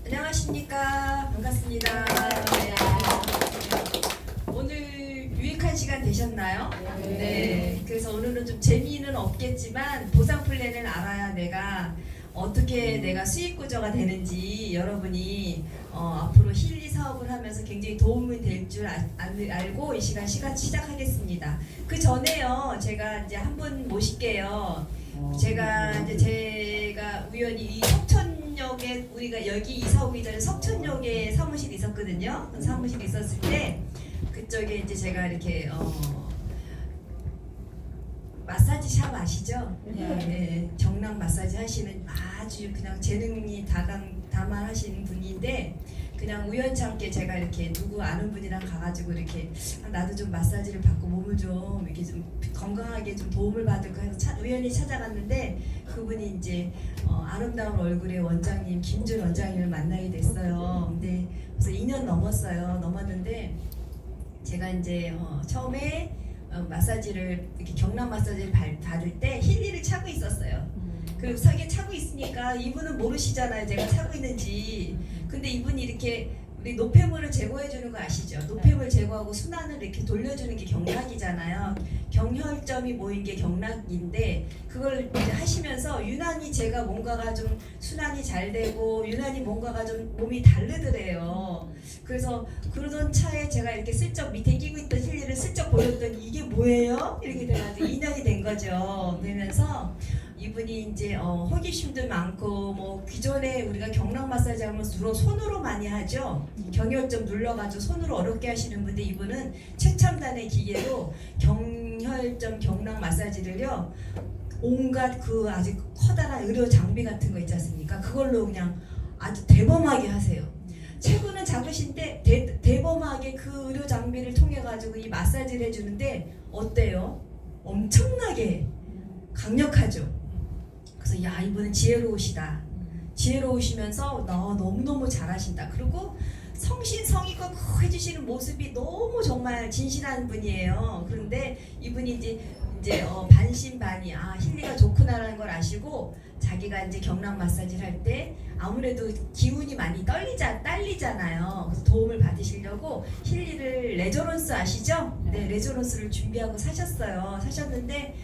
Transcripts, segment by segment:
안녕하십니까. 반갑습니다. 네. 오늘 유익한 시간 되셨나요? 네. 그래서 오늘은 좀 재미는 없겠지만 보상 플랜을 알아야 내가 어떻게 내가 수익 구조가 되는지 여러분이 앞으로 힐리 사업을 하면서 굉장히 도움이 될 줄 알고 이 시간 시작하겠습니다. 그 전에요, 제가 이제 한 분 모실게요. 제가 우연히 이 석천역에 우리가 여기 이사 오기 전에 석천역에 사무실이 있었거든요. 사무실이 있었을 때 그쪽에 이제 제가 이렇게 마사지 샵 아시죠? 네, 정랑 마사지 하시는 아주 그냥 재능이 다만하시는 분인데 그냥 우연찮게 제가 이렇게 누구 아는 분이랑 가가지고 이렇게 나도 좀 마사지를 받고 몸을 좀 이렇게 좀 건강하게 좀 도움을 받을까 해서 우연히 찾아갔는데 그분이 이제 아름다운 얼굴의 원장님 김준 원장님을 만나게 됐어요. 근데 그래서 2년 넘었는데 제가 이제 처음에 마사지를 이렇게 경락 마사지를 받을 때 힐리를 차고 있었어요. 그리고 사기에 차고 있으니까 이분은 모르시잖아요, 제가 차고 있는지. 근데 이분이 이렇게 우리 노폐물을 제거해 주는 거 아시죠? 노폐물 제거하고 순환을 이렇게 돌려주는 게 경락이잖아요. 경혈점이 모인 게 경락인데 그걸 이제 하시면서 유난히 제가 뭔가가 좀 순환이 잘 되고 유난히 뭔가가 좀 몸이 다르더래요. 그래서 그러던 차에 제가 이렇게 슬쩍 밑에 끼고 있던 힐리를 슬쩍 보였더니 이게 뭐예요? 이렇게 돼가지고 인연이 된 거죠. 되면서 이분이 이제 호기심도 많고 뭐 기존에 우리가 경락 마사지 하면 주로 손으로 많이 하죠. 경혈점 눌러가지고 손으로 어렵게 하시는 분인데 이분은 최첨단의 기계로 경혈점 경락 마사지를요 온갖 그 아주 커다란 의료 장비 같은 거 있지 않습니까? 그걸로 그냥 아주 대범하게 하세요. 체구는 작으신데 대범하게 그 의료 장비를 통해 가지고 이 마사지를 해주는데 어때요? 엄청나게 강력하죠. 그래서 야, 이분은 지혜로우시다. 지혜로우시면서 너무너무 잘하신다. 그리고 성심성의껏 해주시는 모습이 너무 정말 진실한 분이에요. 그런데 이분이 이제 반신반의 힐리가 좋구나라는 걸 아시고 자기가 이제 경락 마사지를 할 때 아무래도 기운이 많이 딸리잖아요. 그래서 도움을 받으시려고 힐리를 레저런스 아시죠? 네, 레저런스를 준비하고 사셨는데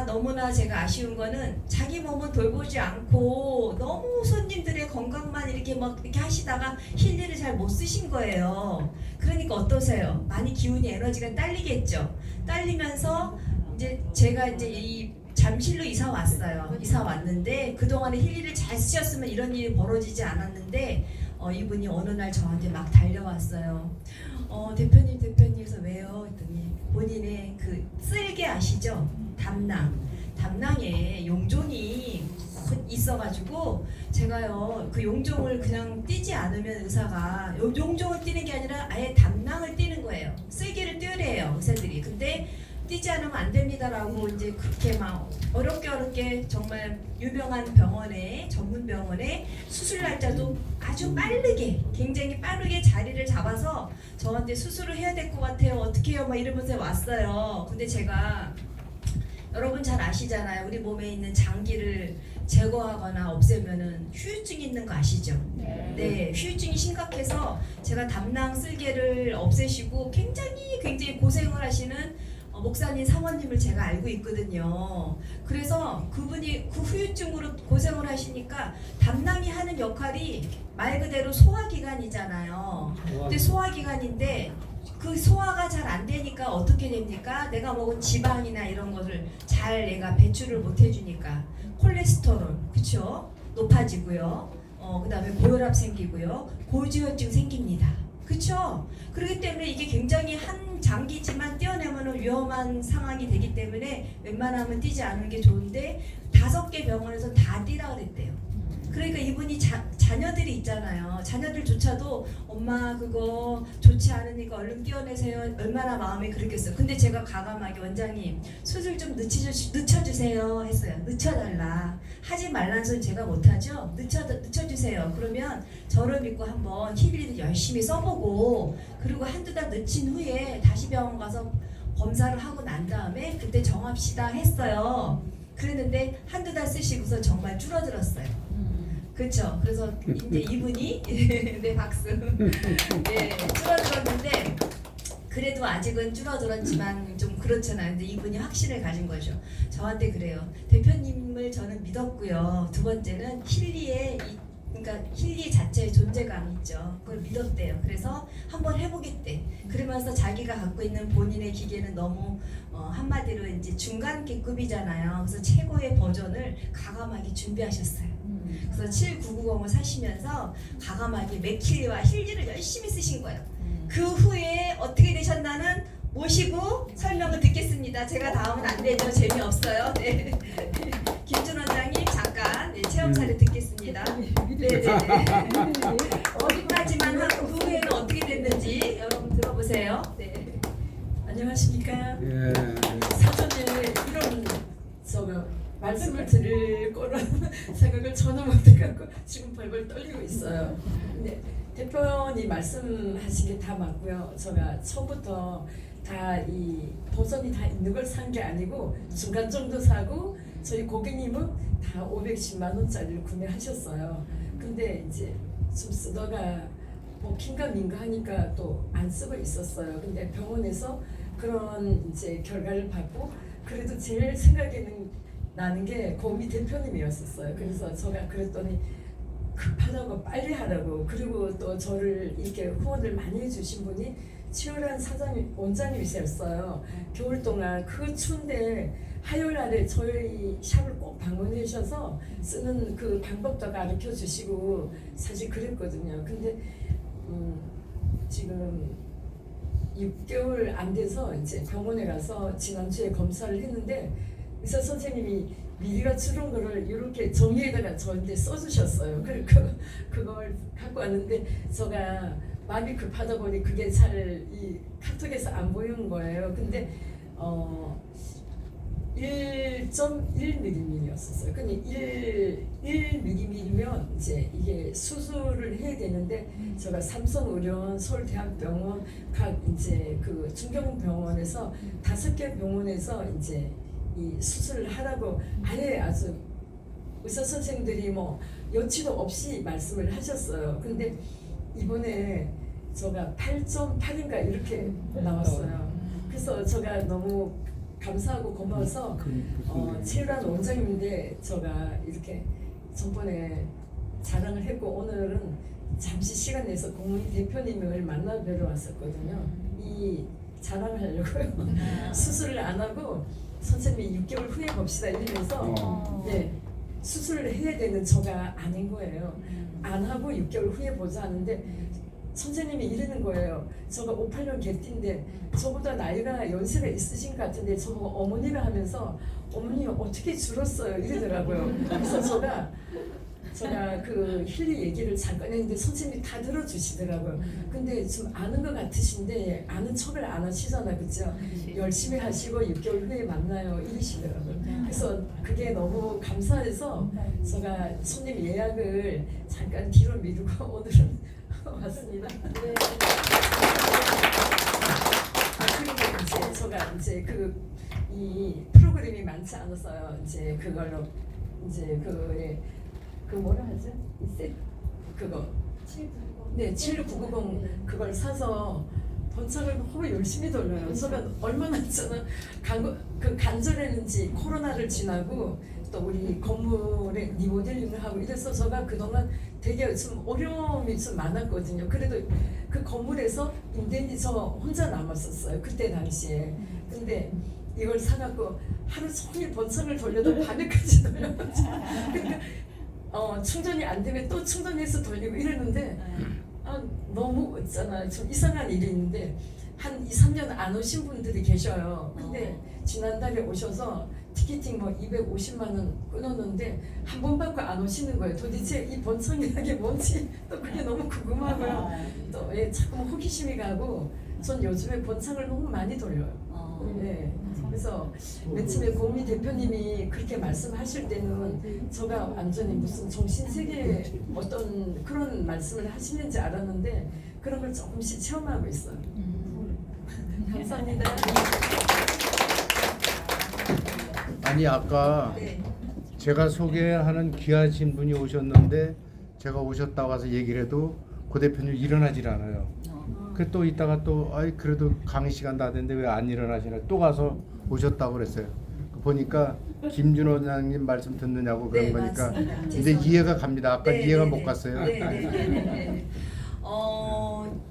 너무나 제가 아쉬운 거는 자기 몸은 돌보지 않고 너무 손님들의 건강만 이렇게 하시다가 힐리를 잘 못 쓰신 거예요. 그러니까 어떠세요? 많이 기운이 에너지가 딸리겠죠. 딸리면서 이제 제가 이제 이 잠실로 이사 왔는데 그동안에 힐리를 잘 쓰셨으면 이런 일이 벌어지지 않았는데 이분이 어느 날 저한테 막 달려왔어요. 대표님 그래서 왜요? 했더니 본인의 그 쓸개 아시죠? 담낭에 용종이 있어가지고 제가요 그 용종을 그냥 띄지 않으면 의사가 용종을 띄는 게 아니라 아예 담낭을 띄는 거예요. 쓸개를 띄우래요 의사들이. 근데 띄지 않으면 안 됩니다라고 이제 그렇게 막 어렵게 정말 유명한 전문 병원에 수술 날짜도 아주 굉장히 빠르게 자리를 잡아서 저한테 수술을 해야 될 것 같아요. 어떻게 해요? 막 이러면서 왔어요. 근데 제가 여러분 잘 아시잖아요. 우리 몸에 있는 장기를 제거하거나 없애면은 휴유증이 있는 거 아시죠? 네, 휴유증이 심각해서 제가 담낭 쓸개를 없애시고 굉장히 고생을 하시는 목사님 사모님을 제가 알고 있거든요. 그래서 그분이 그 후유증으로 고생을 하시니까 담낭이 하는 역할이 말 그대로 소화기관이잖아요. 근데 소화기관인데 그 소화가 잘 안 되니까 어떻게 됩니까? 내가 먹은 지방이나 이런 것을 잘 내가 배출을 못 해주니까 콜레스테롤 그쵸? 높아지고요. 그 다음에 고혈압 생기고요. 고지혈증 생깁니다. 그쵸? 그렇기 때문에 이게 굉장히 한 장기지만 떼어내면 위험한 상황이 되기 때문에 웬만하면 띄지 않는 게 좋은데 5개 병원에서 다 띄라 그랬대요. 그러니까 이분이 자녀들이 있잖아요. 자녀들조차도 엄마 그거 좋지 않으니까 얼른 띄워내세요. 얼마나 마음이 그랬겠어요. 근데 제가 가감하게 원장님 수술 좀 늦춰주세요 했어요. 늦춰달라. 하지 말라는 소리 제가 못하죠. 늦춰주세요. 그러면 저를 믿고 한번 힐리를 열심히 써보고 그리고 한두 달 늦힌 후에 다시 병원 가서 검사를 하고 난 다음에 그때 정합시다 했어요. 그랬는데 한두 달 쓰시고서 정말 줄어들었어요. 그렇죠. 그래서 이제 이분이 네 박수. 네 줄어들었는데 그래도 아직은 줄어들었지만 좀 그렇잖아요. 근데 이분이 확신을 가진 거죠. 저한테 그래요. 대표님을 저는 믿었고요. 두 번째는 그러니까 힐리 자체의 존재감이 있죠. 그걸 믿었대요. 그래서 한번 해보겠대. 그러면서 자기가 갖고 있는 본인의 기계는 너무 한마디로 이제 중간계급이잖아요. 그래서 최고의 버전을 가감하게 준비하셨어요. 그래서 7990을 사시면서 가감하게 맥힐리와 힐리를 열심히 쓰신 거예요. 그 후에 어떻게 되셨나는 모시고 설명을 듣겠습니다. 제가 다음은 안 되죠. 재미없어요. 네. 김준 원장님 잠깐 체험 사례 듣겠습니다. 네네네. 어디까지만 하고 그 후에는 어떻게 됐는지 여러분 들어보세요. 네. 안녕하십니까. 예. 사전에 이런 말씀을 드릴 거라는 생각을 전혀 못해갖고 지금 벌벌 떨리고 있어요. 근데 대표님 말씀하신 게 다 맞고요. 제가 처음부터 다 이 보선이 다 있는 걸 산 게 아니고 중간 정도 사고 저희 고객님은 다 510만 원짜리를 구매하셨어요. 근데 이제 좀 쓰다가 뭐 긴가민가 하니까 또 안 쓰고 있었어요. 근데 병원에서 그런 이제 결과를 받고 그래도 제일 생각에는 나는 게 고미 대표님이었었어요. 그래서 제가 그랬더니 급하다고 빨리 하라고 그리고 또 저를 이렇게 후원을 많이 해주신 분이 치열한 원장님이셨어요. 겨울 동안 그 추운데 화요일 날에 저희 샵을 꼭 방문해 주셔서 쓰는 그 방법도 가르쳐 주시고 사실 그랬거든요. 근데 지금 6개월 안 돼서 이제 병원에 가서 지난주에 검사를 했는데 의사 선생님이 미리가 추른 거를 이렇게 종이에다가 저한테 써주셨어요. 그걸 갖고 왔는데 제가 마음이 급하다 보니 그게 잘 이 카톡에서 안 보이는 거예요. 근데 1.1mm였었어요. 근데 1mm면 이제 이게 수술을 해야 되는데 제가 삼성의료원, 서울대학병원 각 이제 그 중경병원에서 5개 병원에서 이제 이 수술을 하라고 아예 아주 의사 선생들이 뭐 여치도 없이 말씀을 하셨어요. 근데 이번에 제가 8.8인가 이렇게 나왔어요. 그래서 제가 너무 감사하고 고마워서 치열한 원장님인데 제가 이렇게 전번에 자랑을 했고 오늘은 잠시 시간 내서 공무원 대표님을 만나 뵈러 왔었거든요. 이 자랑을 하려고요. 수술을 안 하고 선생님이 6개월 후에 봅시다 이러면서 네, 수술을 해야 되는 저가 아닌 거예요. 안 하고 6개월 후에 보자 하는데 선생님이 이러는 거예요. 저가 58년 개띠인데 저보다 나이가 연세가 있으신 것 같은데 저보고 어머니를 하면서 어머니 어떻게 줄었어요 이러더라고요. 그래서 제가 그 힐리 얘기를 잠깐 했는데 선생님이 다 들어주시더라고요. 근데 좀 아는 것 같으신데 아는 척을 안 하시잖아요. 그죠? 열심히 하시고 6개월 후에 만나요 이러시더라고요. 그래서 그게 너무 감사해서 제가 손님 예약을 잠깐 뒤로 미루고 오늘은 왔습니다. 네. 그리고 이제 제가 이제 이 프로그램이 많지 않았어요. 이제 그걸로 이제 그 뭐라 하죠? 그거 7990 그걸 사서 번창을 너무 열심히 돌려요. 제가 얼마나 저는 간절했는지 코로나를 지나고 또 우리 건물에 리모델링을 하고 이래서 제가 그동안 되게 좀 어려움이 좀 많았거든요. 그래도 그 건물에서 임대인이 저 혼자 남았었어요. 그때 당시에. 근데 이걸 사갖고 하루 종일 번창을 돌려도 밤에까지 돌려가지고 그러니까 충전이 안 되면 또 충전해서 돌리고 이러는데 너무 있잖아요. 좀 이상한 일이 있는데 한 2, 3년 안 오신 분들이 계셔요. 근데 지난달에 오셔서 티켓팅 뭐 250만 원 끊었는데 한 번 받고 안 오시는 거예요. 도대체 이 번창이라는 게 뭔지 또 그게 너무 궁금하고요. 또 자꾸 호기심이 가고 전 요즘에 번창을 너무 많이 돌려요. 네. 그래서 맨 처음에 고미 대표님이 그렇게 말씀하실 때는 제가 완전히 무슨 정신세계 어떤 그런 말씀을 하시는지 알았는데 그런 걸 조금씩 체험하고 있어요. 감사합니다. 아니 아까 네. 제가 소개하는 귀하신 분이 오셨는데 제가 오셨다고 해서 얘기를 해도 고 대표님 일어나질 않아요. 그 또 이따가 또 아이 그래도 강의 시간 다 됐는데 왜 안 일어나시나 또 가서 오셨다고 그랬어요. 보니까 김준호 원장님 말씀 듣느냐고 그런 네, 거니까 맞습니다. 이제 죄송합니다. 이해가 갑니다. 아까 네, 이해가 네, 못 네. 갔어요. 네.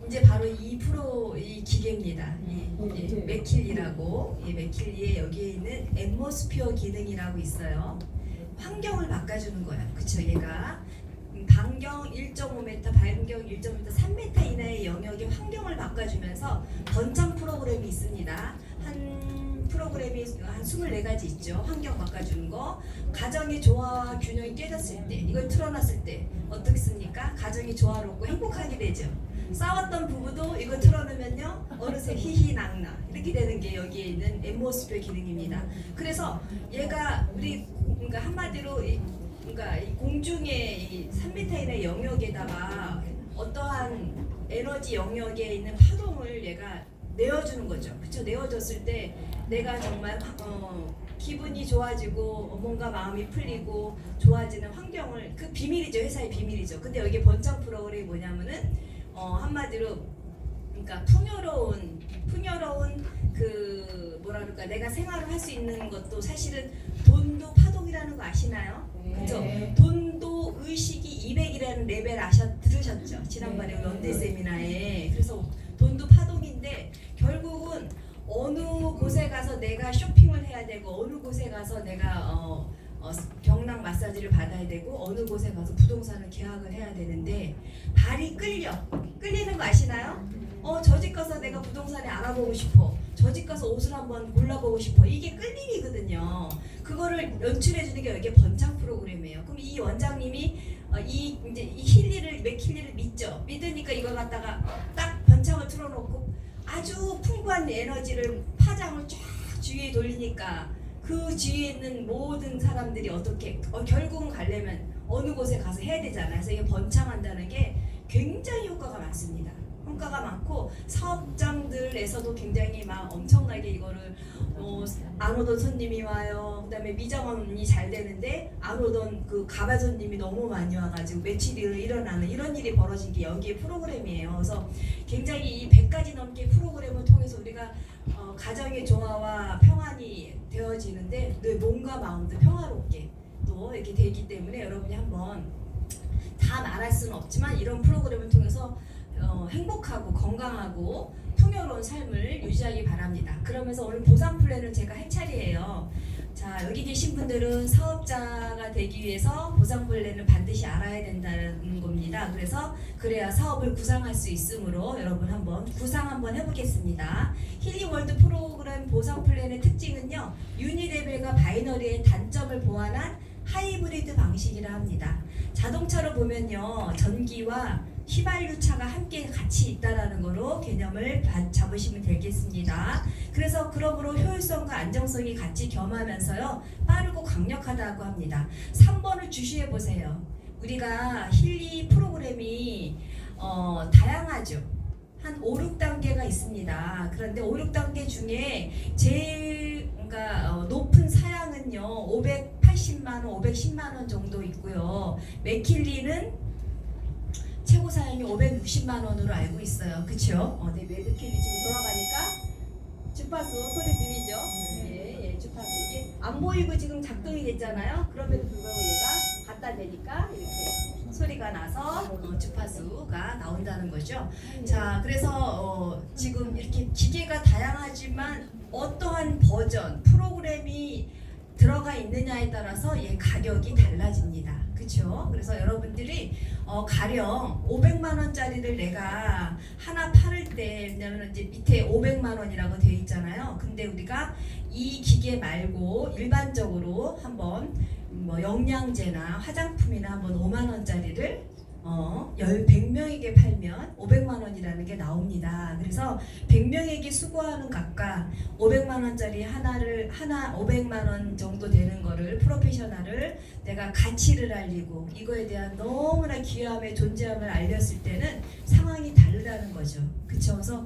이제 바로 이 기계입니다. 이 맥킬리라고 이 맥킬리에 여기에 있는 앰모스피어 기능이라고 있어요. 환경을 바꿔주는 거예요. 그쵸? 얘가 반경 1.5m, 반경 1.5m, 3m 이내의 영역의 환경을 바꿔주면서 번창 프로그램이 있습니다. 한 프로그램이 한 24가지 있죠. 환경 바꿔주는 거. 가정의 조화와 균형이 깨졌을 때, 이걸 틀어놨을 때 어떻습니까? 가정이 조화롭고 행복하게 되죠. 싸웠던 부부도 이거 틀어놓으면요 어느새 히히낙낙 이렇게 되는 게 여기에 있는 앰모스피어 기능입니다. 그래서 얘가 우리 그러니까 한마디로 그러니까 이 공중의 이 3m 이내 영역에다가 어떠한 에너지 영역에 있는 파동을 얘가 내어주는 거죠. 그쵸? 내어줬을 때 내가 정말 기분이 좋아지고 뭔가 마음이 풀리고 좋아지는 환경을 그 비밀이죠. 회사의 비밀이죠. 근데 여기 번창 프로그램이 뭐냐면은 한마디로 그러니까 풍요로운 그 뭐라 그럴까 내가 생활을 할 수 있는 것도 사실은 돈도 파동이라는 거 아시나요? 그죠? 돈도 의식이 200이라는 레벨 들으셨죠? 지난번에 연대 세미나에. 그래서 돈도 파동인데 결국은 어느 곳에 가서 내가 쇼핑을 해야 되고 어느 곳에 가서 내가 경락 마사지를 받아야 되고 어느 곳에 가서 부동산을 계약을 해야 되는데 발이 끌리는 거 아시나요? 저 집 가서 내가 부동산에 알아보고 싶어. 저 집 가서 옷을 한번 골라보고 싶어. 이게 끌림이거든요. 그거를 연출해 주는 게 여기 번창 프로그램이에요. 그럼 이 원장님이 이제 이 힐리를 맥힐리를 믿죠. 믿으니까 이걸 갖다가 딱 번창을 틀어놓고 아주 풍부한 에너지를 파장을 쫙 주위에 돌리니까 그 주위에 있는 모든 사람들이 어떻게 결국은 가려면 어느 곳에 가서 해야 되잖아요. 그래서 이게 번창한다는 게 굉장히 효과가 많습니다. 효과가 많고 사업장들에서도 굉장히 막 엄청나게 이거를 안 오던 손님이 와요. 그다음에 미장원이 잘 되는데 안 오던 그 가발 손님이 너무 많이 와가지고 며칠이 일어나는 이런 일이 벌어진 게 여기에 프로그램이에요. 그래서 굉장히 이 100가지 넘게 프로그램을 통해서 우리가 가정의 조화와 평안이 되어지는데 늘 몸과 마음도 평화롭게 또 이렇게 되기 때문에 여러분이 한번 다 말할 수는 없지만 이런 프로그램을 통해서 행복하고 건강하고 풍요로운 삶을 유지하기 바랍니다. 그러면서 오늘 보상 플랜을 제가 할 차례예요. 자, 여기 계신 분들은 사업자가 되기 위해서 보상 플랜을 반드시 알아야 된다는 겁니다. 그래서 그래야 사업을 구상할 수 있으므로 여러분 한번 구상 한번 해보겠습니다. 힐링월드 프로그램 보상 플랜의 특징은요. 유니레벨과 바이너리의 단점을 보완한 하이브리드 방식이라 합니다. 자동차로 보면요. 전기와 휘발유차가 함께 같이 있다라는 거로 개념을 잡으시면 되겠습니다. 그래서 그러므로 효율성과 안정성이 같이 겸하면서요. 빠르고 강력하다고 합니다. 3번을 주시해 보세요. 우리가 힐리 프로그램이 다양하죠. 한 5, 6단계가 있습니다. 그런데 5, 6단계 중에 제일 그러니까 높은 사양은요. 580만 원, 510만 원 정도 있고요. 맥킬리는 최고 사양이 560만 원으로 알고 있어요. 그쵸? 네, 맥킬리 지금 돌아가니까 주파수 소리 들리죠? 예, 주파수 이게 안 보이고 지금 작동이 됐잖아요. 그럼에도 불구하고 얘가 갖다 대니까 이렇게 소리가 나서 주파수가 나온다는 거죠. 자, 그래서 지금 이렇게 기계가 다양하지만 어떠한 버전, 프로그램이 들어가 있느냐에 따라서 얘 가격이 달라집니다. 그렇죠? 그래서 여러분들이 가령 500만 원짜리를 내가 하나 팔을 때 왜냐면 이제 밑에 500만 원이라고 되어 있잖아요. 근데 우리가 이 기계 말고 일반적으로 한번 뭐 영양제나 화장품이나 한번 5만 원짜리를 100명에게 팔면 500만 원이라는 게 나옵니다. 그래서 100명에게 수고하는 값과 500만 원짜리 하나 500만 원 정도 되는 거를 프로페셔널을 내가 가치를 알리고 이거에 대한 너무나 귀함의 존재함을 알렸을 때는 상황이 다르다는 거죠. 그쵸? 그래서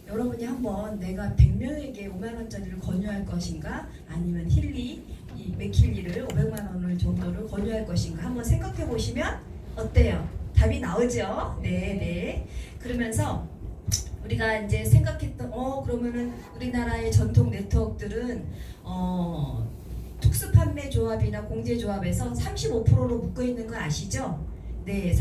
여러분이 한번 내가 100명에게 5만 원짜리를 권유할 것인가 아니면 힐리 이 맥힐리를 500만 원을 정도를 권유할 것인가 한번 생각해 보시면 어때요? 답이 나오죠? 네. 그러면서 우리가 이제 생각했던 그러면은 우리나라의 전통 네트워크들은 특수 판매 조합이나 공제 조합에서 35%로 묶어 있는 거 아시죠? 네,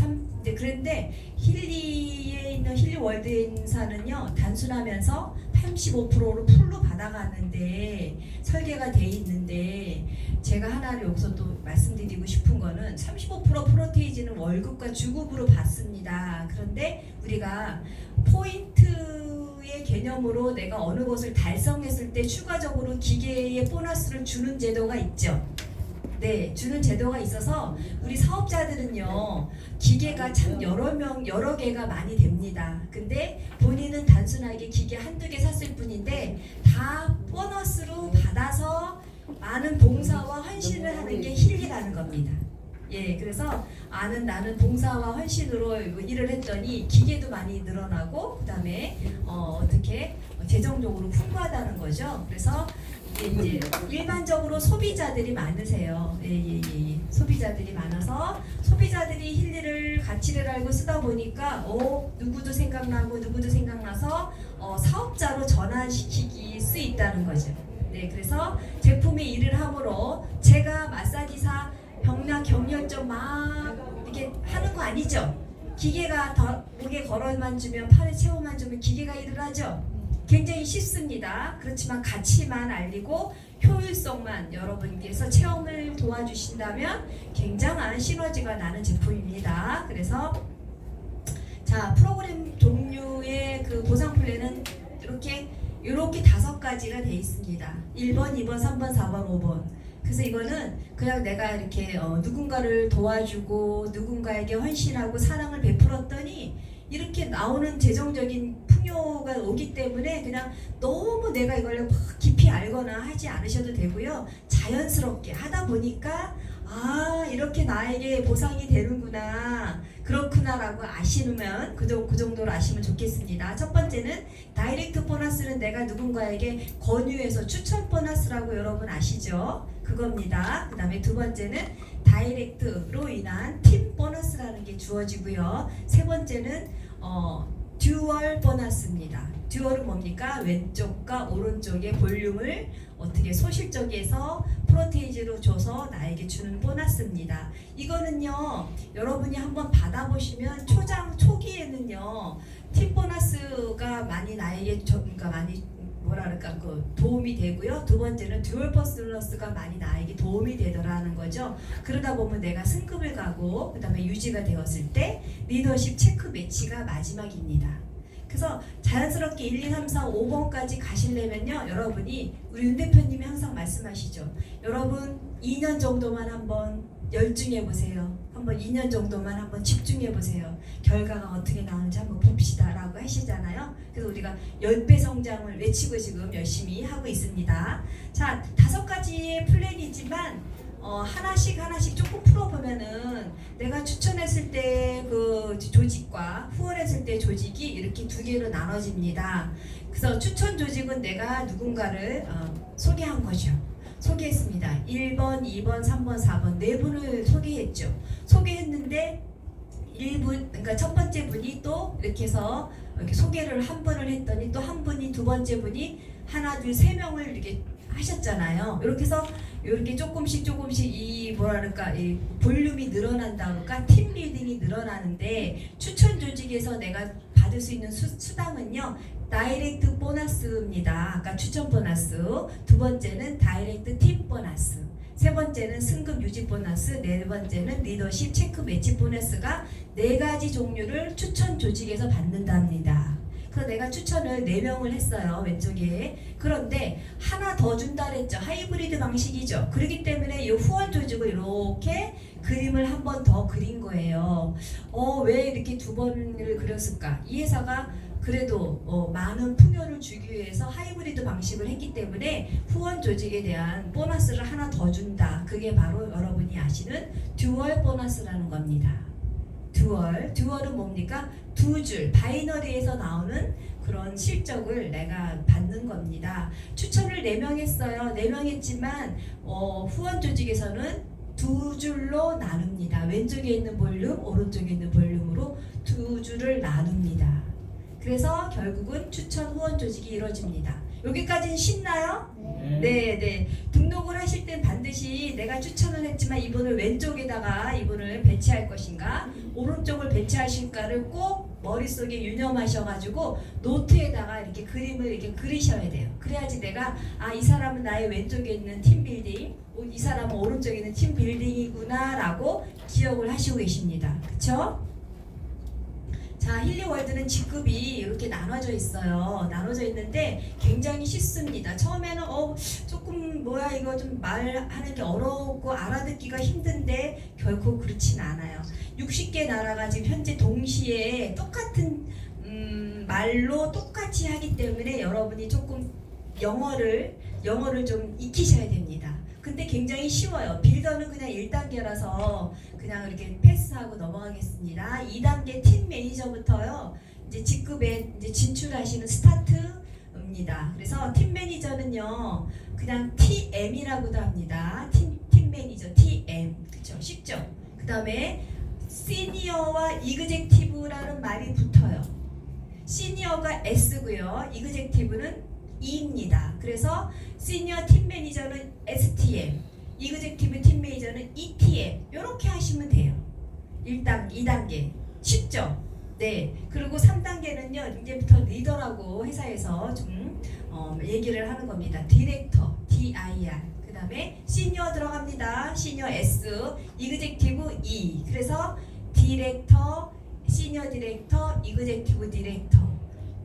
그런데 힐리에 있는 힐리 월드인사는요 단순하면서 35%로 풀로 받아가는데 설계가 돼 있는데 제가 하나를 여기서 또 말씀드리고 싶은 거는 35% 프로테이지는 월급과 주급으로 받습니다. 그런데 우리가 포인트의 개념으로 내가 어느 것을 달성했을 때 추가적으로 기계의 보너스를 주는 제도가 있죠. 네, 주는 제도가 있어서 우리 사업자들은요 기계가 참 여러 개가 많이 됩니다. 근데 본인은 단순하게 기계 한두 개 샀을 뿐인데 다 보너스로 받아서 많은 봉사와 헌신을 하는 게 힐리라는 겁니다. 예, 그래서 나는 봉사와 헌신으로 일을 했더니 기계도 많이 늘어나고 그다음에 어떻게 재정적으로 풍부하다는 거죠. 그래서 이제 일반적으로 소비자들이 많으세요. 예. 소비자들이 많아서 소비자들이 힐리를 가치를 알고 쓰다 보니까 누구도 생각나서 사업자로 전환시키기 수 있다는 거죠. 네, 그래서 제품이 일을 함으로 제가 마사지사 병나 경련점 막 이렇게 하는 거 아니죠? 기계가 더 목에 걸어만 주면 팔에 채워만 주면 기계가 일을 하죠. 굉장히 쉽습니다. 그렇지만 가치만 알리고 효율성만 여러분께서 체험을 도와주신다면 굉장한 시너지가 나는 제품입니다. 그래서 자 프로그램 종류의 그 보상 플랜은 이렇게 5가지가 돼 있습니다. 1번, 2번, 3번, 4번, 5번. 그래서 이거는 그냥 내가 이렇게 누군가를 도와주고 누군가에게 헌신하고 사랑을 베풀었더니 이렇게 나오는 재정적인 풍요가 오기 때문에 그냥 너무 내가 이걸 막 깊이 알거나 하지 않으셔도 되고요. 자연스럽게 하다 보니까 이렇게 나에게 보상이 되는구나 그렇구나라고 아시면 그 정도로 아시면 좋겠습니다. 첫 번째는 다이렉트 보너스는 내가 누군가에게 권유해서 추천 보너스라고 여러분 아시죠? 그겁니다. 그 다음에 두 번째는 다이렉트로 인한 팀 보너스라는 게 주어지고요. 세 번째는 듀얼 보너스입니다. 듀얼은 뭡니까? 왼쪽과 오른쪽의 볼륨을 어떻게 소실적에서 프로테이지로 줘서 나에게 주는 보너스입니다. 이거는요 여러분이 한번 받아보시면 초기에는요 팀 보너스가 많이 나에게 그러니까 많이 도움이 되고요. 두 번째는 듀얼 보너스가 많이 나에게 도움이 되더라는 거죠. 그러다 보면 내가 승급을 가고 그 다음에 유지가 되었을 때 리더십 체크 매치가 마지막입니다. 그래서 자연스럽게 1, 2, 3, 4, 5번까지 가시려면요 여러분이 우리 윤 대표님이 항상 말씀하시죠. 여러분 2년 정도만 한번 열중해 보세요. 한번 2년 정도만 한번 집중해 보세요. 결과가 어떻게 나오는지 한번 봅시다 라고 하시잖아요. 그래서 우리가 10배 성장을 외치고 지금 열심히 하고 있습니다. 자, 5가지의 플랜이지만 하나씩 조금 풀어보면은 내가 추천했을 때 그 조직과 후원했을 때 조직이 이렇게 2개로 나눠집니다. 그래서 추천 조직은 내가 누군가를 소개한 거죠. 소개했습니다. 1번, 2번, 3번, 4번 4분을 소개했죠. 소개했는데 1분, 그러니까 첫 번째 분이 또 이렇게 해서 이렇게 소개를 한 번을 했더니 또 한 분이 두 번째 분이 하나, 둘, 3명을 이렇게 하셨잖아요. 이렇게 해서 이렇게 조금씩 이 이 볼륨이 늘어난다 그럴까 팀 리딩이 늘어나는데 추천 조직에서 내가 받을 수 있는 수당은요. 다이렉트 보너스입니다. 아까 추천 보너스. 두 번째는 다이렉트 팀 보너스. 세 번째는 승급 유지 보너스. 네 번째는 리더십 체크 매치 보너스가 4가지 종류를 추천 조직에서 받는답니다. 그래서 내가 추천을 4명을 했어요. 왼쪽에. 그런데 하나 더 준다 그랬죠. 하이브리드 방식이죠. 그렇기 때문에 이 후원 조직을 이렇게 그림을 한 번 더 그린 거예요. 왜 이렇게 2번을 그렸을까? 이 회사가 그래도 많은 풍요를 주기 위해서 하이브리드 방식을 했기 때문에 후원 조직에 대한 보너스를 하나 더 준다. 그게 바로 여러분이 아시는 듀얼 보너스라는 겁니다. 듀얼은 뭡니까? 두 줄, 바이너리에서 나오는 그런 실적을 내가 받는 겁니다. 추천을 4명 했어요. 4명 했지만 후원 조직에서는 두 줄로 나눕니다. 왼쪽에 있는 볼륨, 오른쪽에 있는 볼륨으로 두 줄을 나눕니다. 그래서 결국은 추천 후원 조직이 이루어집니다. 여기까지는 쉽나요? 네. 등록을 하실 땐 반드시 내가 추천을 했지만 이분을 왼쪽에다가 이분을 배치할 것인가, 오른쪽을 배치하실까를 꼭 머릿속에 유념하셔가지고 노트에다가 이렇게 그림을 이렇게 그리셔야 돼요. 그래야지 내가 이 사람은 나의 왼쪽에 있는 팀 빌딩, 이 사람은 오른쪽에 있는 팀 빌딩이구나라고 기억을 하시고 계십니다. 그쵸? 자, 힐리월드는 직급이 이렇게 나눠져 있어요. 나눠져 있는데 굉장히 쉽습니다. 처음에는 조금 뭐야 이거 좀 말하는 게 어렵고 알아듣기가 힘든데 결코 그렇진 않아요. 60개 나라가 지금 현재 동시에 똑같은 말로 똑같이 하기 때문에 여러분이 조금 영어를 좀 익히셔야 됩니다. 근데 굉장히 쉬워요. 빌더는 그냥 1단계라서 그냥 이렇게 패스하고 넘어가겠습니다. 2단계 팀 매니저부터요. 이제 직급에 이제 진출하시는 스타트입니다. 그래서 팀 매니저는요. 그냥 TM이라고도 합니다. 팀 매니저 TM. 그렇죠? 쉽죠? 그다음에 시니어와 이그젝티브라는 말이 붙어요. 시니어가 S고요. 이그젝티브는 E입니다. 그래서 시니어 팀 매니저는 STM, 이그젝티브 팀 매니저는 ETM 이렇게 하시면 돼요. 1단계, 2단계 쉽죠? 네. 그리고 3단계는요. 이제부터 리더라고 회사에서 좀 얘기를 하는 겁니다. 디렉터, DIR. 그 다음에 시니어 들어갑니다. 시니어 S, 이그젝티브 E. 그래서 디렉터, 시니어 디렉터, 이그젝티브 디렉터.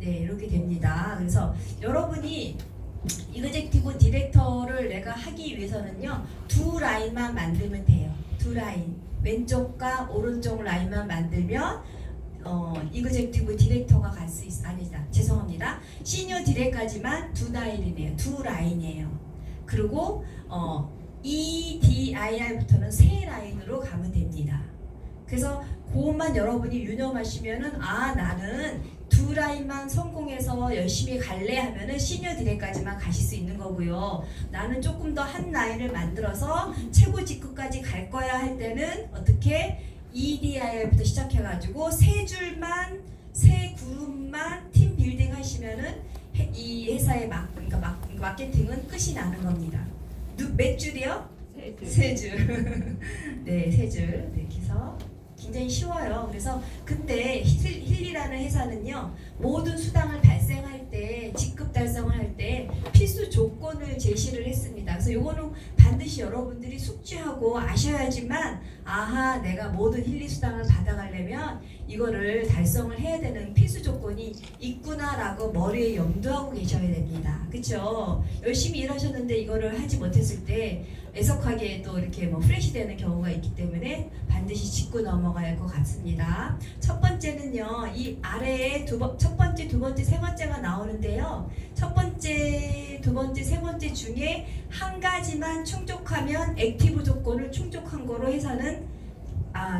네, 이렇게 됩니다. 그래서 여러분이 이그젝티브 디렉터를 내가 하기 위해서는요, 두 라인만 만들면 돼요. 두 라인. 왼쪽과 오른쪽 라인만 만들면 이그젝티브 디렉터가 갈 수 있어. 아니다. 죄송합니다. 시니어 디렉까지만 두 라인이네요. 두 라인이에요. 그리고 EDIR부터는 세 라인으로 가면 됩니다. 그래서 그것만 여러분이 유념하시면은 나는 두 라인만 성공해서 열심히 갈래 하면은 시니어 디렉까지만 가실 수 있는 거고요. 나는 조금 더 한 라인을 만들어서 최고 직급까지 갈 거야 할 때는 어떻게 EDIR부터 시작해가지고 세 줄만 세 그룹만 팀 빌딩 하시면은 이 회사의 마케팅은 끝이 나는 겁니다. 몇 줄이요? 세 줄. 네, 세 줄. 네, 그래서 굉장히 쉬워요. 그래서 그때 힐리라는 회사는요, 모든 수당을 발생할 때, 직급 달성을 할 때 필수 조건을 제시를 했습니다. 그래서 요거는 반드시 여러분들이 숙지하고 아셔야지만, 내가 모든 힐리 수당을 받아가려면 이거를 달성을 해야 되는 필수 조건이 있구나라고 머리에 염두하고 계셔야 됩니다. 그쵸? 열심히 일하셨는데 이거를 하지 못했을 때 애석하게 또 이렇게 프레시 되는 경우가 있기 때문에 반드시 짚고 넘어가야 할 것 같습니다. 첫 번째는요, 이 아래에 첫 번째, 두 번째, 세 번째가 나오는데요. 첫 번째, 두 번째, 세 번째 중에 한 가지만 충족하면 액티브 조건을 충족한 거로 회사는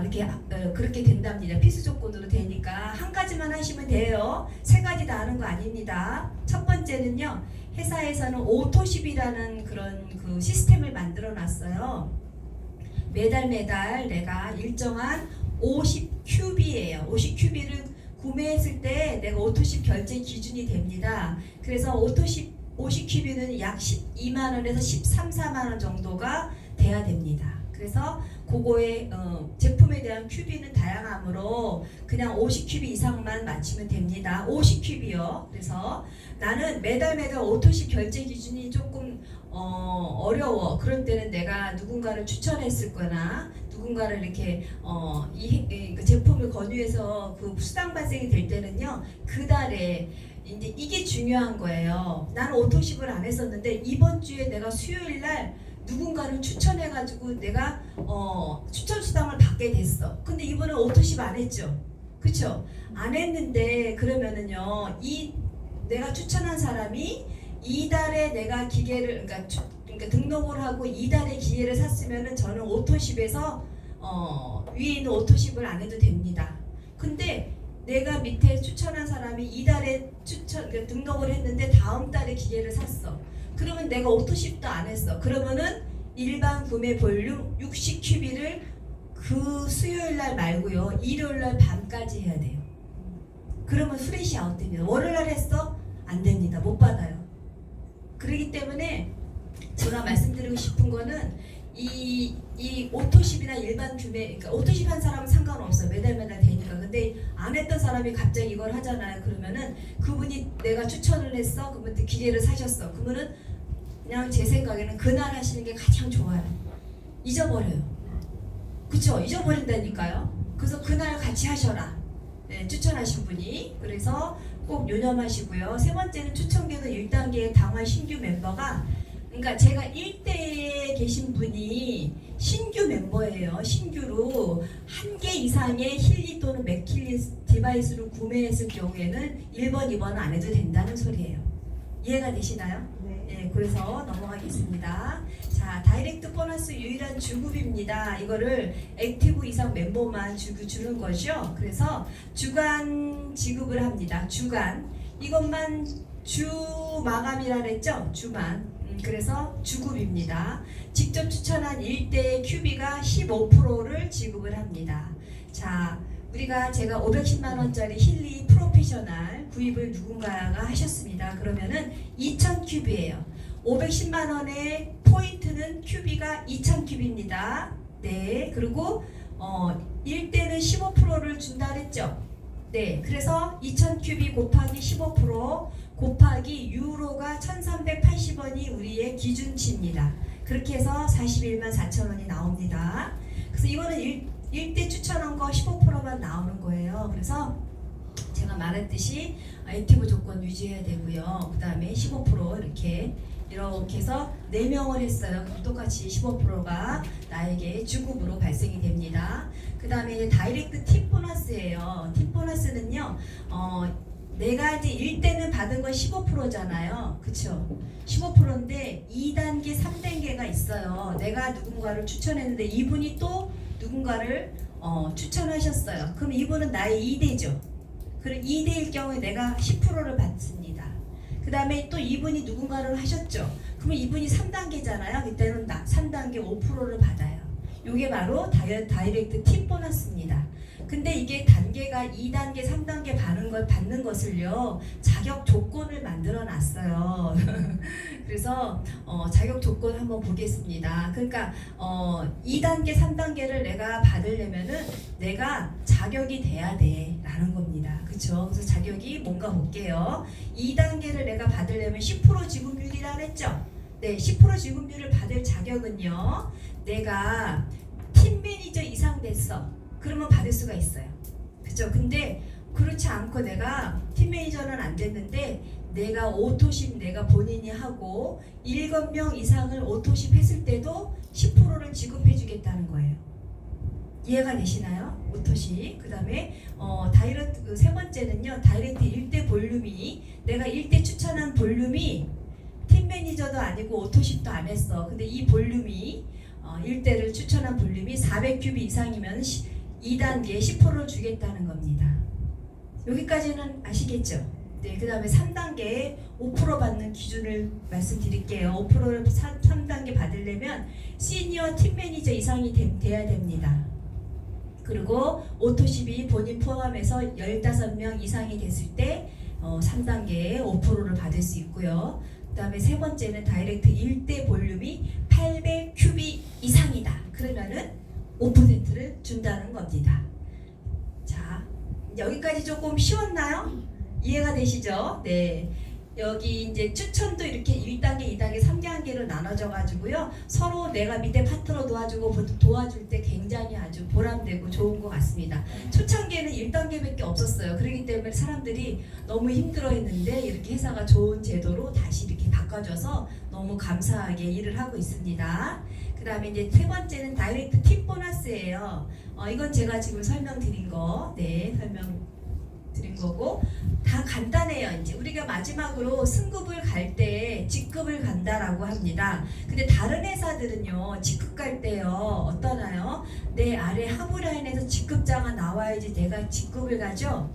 이렇게 그렇게 된답니다. 필수 조건으로 되니까 한 가지만 하시면 돼요. 세 가지 다 하는 거 아닙니다. 첫 번째는요, 회사에서는 오토십이라는 그런 그 시스템을 만들어 놨어요. 매달 내가 일정한 50큐비예요. 50큐비를 구매했을 때 내가 오토십 결제 기준이 됩니다. 그래서 오토십 50큐비는 약 12만 원에서 13, 4만 원 정도가 돼야 됩니다. 그래서 그거의 제품에 대한 큐비는 다양하므로 그냥 50큐비 이상만 맞추면 됩니다. 50큐비요. 그래서 나는 매달 오토십 결제 기준이 조금 어려워. 그럴 때는 내가 누군가를 추천했을 거나 누군가를 이렇게 그 제품을 권유해서 그 수당 발생이 될 때는요, 그 달에 이제 이게 중요한 거예요. 나는 오토십을 안 했었는데 이번 주에 내가 수요일 날 누군가를 추천해가지고 내가 추천 수당을 받게 됐어. 근데 이번에 오토십 안 했죠. 그쵸? 안 했는데 그러면은요, 내가 추천한 사람이 이달에 내가 기계를 그러니까 등록을 하고 이달에 기계를 샀으면은 저는 오토십에서 위에 있는 오토십을 안 해도 됩니다. 근데 내가 밑에 추천한 사람이 이달에 그러니까 등록을 했는데 다음 달에 기계를 샀어. 그러면 내가 오토십도 안 했어. 그러면은 일반 구매 볼륨 60큐비를 그 수요일 날 말고요. 일요일 날 밤까지 해야 돼요. 그러면 프레시 아웃됩니다. 월요일 날 했어? 안 됩니다. 못 받아요. 그렇기 때문에 제가 말씀드리고 싶은 거는 이 오토십이나 일반 구매, 그러니까 오토십 한 사람은 상관없어요. 매달 되니까. 근데 안 했던 사람이 갑자기 이걸 하잖아요. 그러면은 그분이 내가 추천을 했어. 그러면 기계를 사셨어. 그러면은 그냥 제 생각에는 그날 하시는 게 가장 좋아요. 잊어버려요. 그쵸? 잊어버린다니까요. 그래서 그날 같이 하셔라. 네, 추천하신 분이. 그래서 꼭 유념하시고요. 세 번째는 추천계도 1단계 당화 신규 멤버가, 그러니까 제가 1대에 계신 분이 신규 멤버예요. 신규로 1개 이상의 힐리 또는 맥힐리 디바이스를 구매했을 경우에는 1번, 2번은 안 해도 된다는 소리예요. 이해가 되시나요? 네, 그래서 넘어가겠습니다. 자, 다이렉트 보너스 유일한 주급입니다. 이거를 액티브 이상 멤버만 주는 거죠. 그래서 주간 지급을 합니다. 주간. 이것만 주 마감이라 그랬죠? 주만. 그래서 주급입니다. 직접 추천한 1대 큐비가 15%를 지급을 합니다. 자, 제가 510만 원짜리 힐리 프로페셔널 구입을 누군가가 하셨습니다. 그러면은 2000큐비예요. 510만 원의 포인트는 큐비가 2000큐비입니다. 네, 그리고 1대는 15%를 준다 그랬죠. 네, 그래서 2000큐비 곱하기 15% 곱하기 유로가 1380원이 우리의 기준치입니다. 그렇게 해서 41만 4천 원이 나옵니다. 그래서 이거는 1대 추천한 거 15%만 나오는 거예요. 그래서 제가 말했듯이 액티브 조건 유지해야 되고요. 그 다음에 15% 이렇게 해서 4명을 했어요. 그럼 똑같이 15%가 나에게 주급으로 발생이 됩니다. 그 다음에 다이렉트 팁 보너스예요. 팁 보너스는요. 내가 이제 1대는 받은 건 15%잖아요. 그쵸? 15%인데 2단계, 3단계가 있어요. 내가 누군가를 추천했는데 이분이 또 누군가를 추천하셨어요. 그럼 이분은 나의 2대죠. 그럼 2대일 경우에 내가 10%를 받습니다. 그 다음에 또 이분이 누군가를 하셨죠. 그러면 이분이 3단계잖아요. 그때는 3단계 5%를 받아요. 이게 바로 다이렉트 팁 보너스입니다. 근데 이게 단계가 2단계, 3단계 받는 것을요, 자격 조건을 만들어 놨어요. 그래서 자격 조건 한번 보겠습니다. 그러니까 2단계, 3단계를 내가 받으려면은 내가 자격이 돼야 돼 라는 겁니다. 그쵸? 그래서 자격이 뭔가 볼게요. 2단계를 내가 받으려면 10% 지급률이라 했죠? 네, 10% 지급률을 받을 자격은요, 내가 팀 매니저 이상 됐어. 그러면 받을 수가 있어요. 그죠? 근데 그렇지 않고 내가 팀 매니저는 안 됐는데 내가 오토십 내가 본인이 하고 7명 이상을 오토십 했을 때도 10%를 지급해 주겠다는 거예요. 이해가 되시나요? 오토십. 그 다음에 다이렉트 세 번째는요. 다이렉트 1대 볼륨이 내가 1대 추천한 볼륨이 팀 매니저도 아니고 오토십도 안 했어. 근데 이 볼륨이 1대를 추천한 볼륨이 400큐비 이상이면 2단계에 10%를 주겠다는 겁니다. 여기까지는 아시겠죠? 네, 그 다음에 3단계에 5% 받는 기준을 말씀드릴게요. 5%를 3단계 받으려면 시니어 팀 매니저 이상이 돼야 됩니다. 그리고 오토십이 본인 포함해서 15명 이상이 됐을 때 3단계에 5%를 받을 수 있고요. 그 다음에 세 번째는 다이렉트 1대 볼륨이 800큐비 이상이다. 그러면은 5%를 준다는 겁니다. 자, 여기까지 조금 쉬웠나요? 이해가 되시죠? 네. 여기 이제 추천도 이렇게 1단계, 2단계, 3단계로 나눠져 가지고요. 서로 내가 밑에 파트너 도와줄 때 굉장히 아주 보람되고 좋은 것 같습니다. 초창기에는 1단계밖에 없었어요. 그렇기 때문에 사람들이 너무 힘들어했는데 이렇게 회사가 좋은 제도로 다시 이렇게 바꿔줘서 너무 감사하게 일을 하고 있습니다. 그 다음에 이제 세 번째는 다이렉트 팁 보너스예요. 이건 제가 지금 설명드린 거, 네, 설명 드린 거고 다 간단해요. 이제 우리가 마지막으로 승급을 갈 때 직급을 간다라고 합니다. 근데 다른 회사들은요 직급 갈 때요 어떠나요? 내 아래 하부라인에서 직급자가 나와야지 내가 직급을 가죠.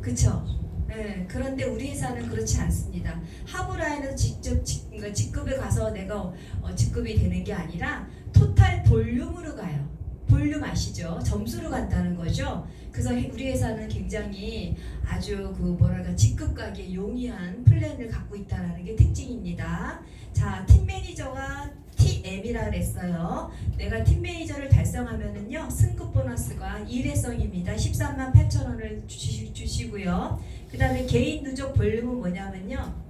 그쵸? 네, 그런데 우리 회사는 그렇지 않습니다. 하부라인에서 그러니까 직급을 가서 내가 직급이 되는 게 아니라 토탈 볼륨으로 가요. 볼륨 아시죠? 점수로 간다는 거죠. 그래서 우리 회사는 굉장히 아주 그 뭐랄까 직급 가기에 용이한 플랜을 갖고 있다는 게 특징입니다. 자, 팀 매니저가 TM이라 그랬어요. 내가 팀 매니저를 달성하면은요 승급 보너스가 일회성입니다. 13만 8천 원을 주시고요. 그 다음에 개인 누적 볼륨은 뭐냐면요.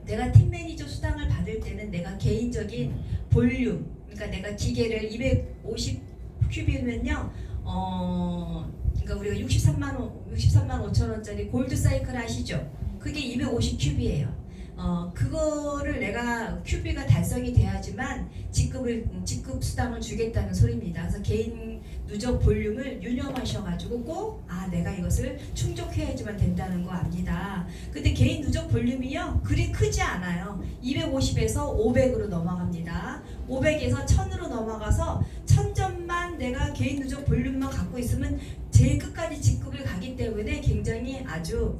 내가 팀 매니저 수당을 받을 때는 내가 개인적인 볼륨, 그러니까 내가 기계를 250 큐비면요, 그러니까 우리가 63만 5천 원짜리 골드 사이클 아시죠? 그게 250 큐비예요. 그거를 내가 큐비가 달성이 돼야지만 직급 수당을 주겠다는 소리입니다. 그래서 개인 누적 볼륨을 유념하셔가지고 꼭 내가 이것을 충족해야지만 된다는 거 압니다. 근데 개인 누적 볼륨이요 그리 크지 않아요. 250에서 500으로 넘어갑니다. 500에서 1000으로 넘어가서 1000점만 내가 개인 누적 볼륨만 갖고 있으면 제일 끝까지 직급을 가기 때문에 굉장히 아주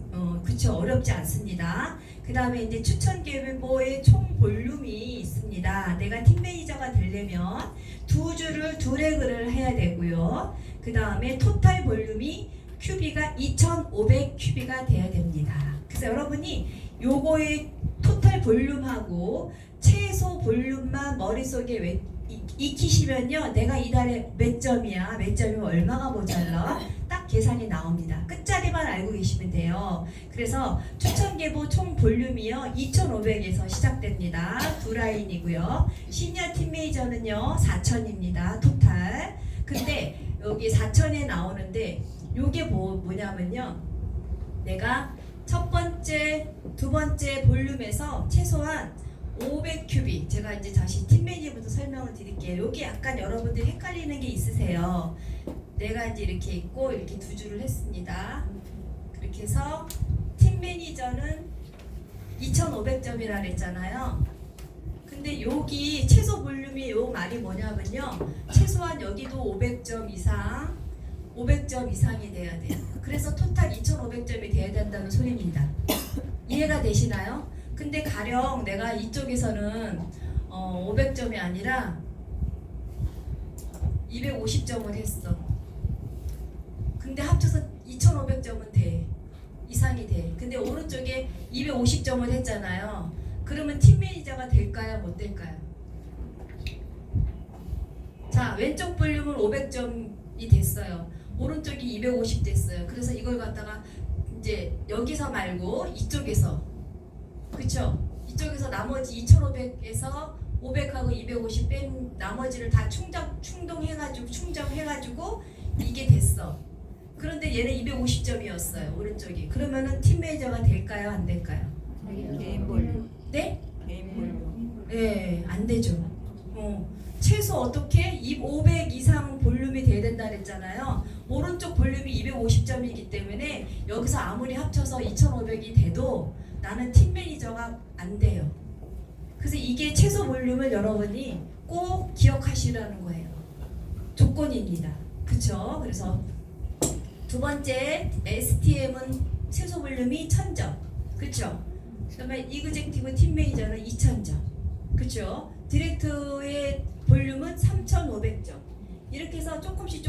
어렵지 않습니다. 그 다음에 이제 추천 계보의 총 볼륨이 있습니다. 내가 팀 매니저가 되려면 두 주를 두 레그를 해야 되고요. 그 다음에 토탈 볼륨이 큐비가 2500 큐비가 돼야 됩니다. 그래서 여러분이 요거의 토탈 볼륨하고 최소 볼륨만 머릿속에 익히시면요 내가 이달에 몇 점이야, 몇 점이면 얼마가 모자라 딱 계산이 나옵니다. 끝자리만 알고 계시면 돼요. 그래서 추천 계보 총 볼륨이요 2500에서 시작됩니다. 두 라인이고요. 시니어 팀 메이저는요 4000입니다. 토탈. 근데 여기 4000에 나오는데 요게 뭐냐면요 내가 첫 번째, 두 번째 볼륨에서 최소한 500 큐빅, 제가 이제 다시 팀 매니저부터 설명을 드릴게요. 여기 약간 여러분들이 헷갈리는 게 있으세요. 내가 이제 이렇게 있고 이렇게 두 줄을 했습니다. 그렇게 해서 팀 매니저는 2500점이라 그랬잖아요. 근데 여기 최소 볼륨이 요 말이 뭐냐면요 최소한 여기도 500점 이상 500점 이상이 돼야 돼요. 그래서 토탈 2500점이 돼야 된다는 소리입니다. 이해가 되시나요? 근데 가령 내가 이쪽에서는 500점이 아니라 250점을 했어. 근데 합쳐서 2500점은 돼. 이상이 돼. 근데 오른쪽에 250점을 했잖아요. 그러면 팀 매니저가 될까요? 못 될까요? 자, 왼쪽 볼륨은 500점이 됐어요. 오른쪽이 250 됐어요. 그래서 이걸 갖다가 이제 여기서 말고 이쪽에서, 그쵸? 이쪽에서 나머지 2500에서 500하고 250 뺀 나머지를 다 충정해가지고 이게 됐어. 그런데 얘는 250점이었어요. 오른쪽이. 그러면은 팀 매니저가 될까요? 안 될까요? 개인 볼륨. 네? 개인 볼륨. 네, 안 되죠. 최소 어떻게 500 이상 볼륨이 돼야 된다 그랬잖아요. 오른쪽 볼륨이 250점이기 때문에 여기서 아무리 합쳐서 2500이 돼도 나는 팀 매니저가 안 돼요. 그래서 이게 최소 볼륨을 여러분이 꼭 기억하시라는 거예요. 조건입니다. 그쵸? 그래서 두 번째 STM은 최소 볼륨이 1000점. 그쵸? 그다음에 이그젝티브 팀 매니저는 2000점. 그쵸? 디렉터의 볼륨은 3500점. 이렇게 해서 조금씩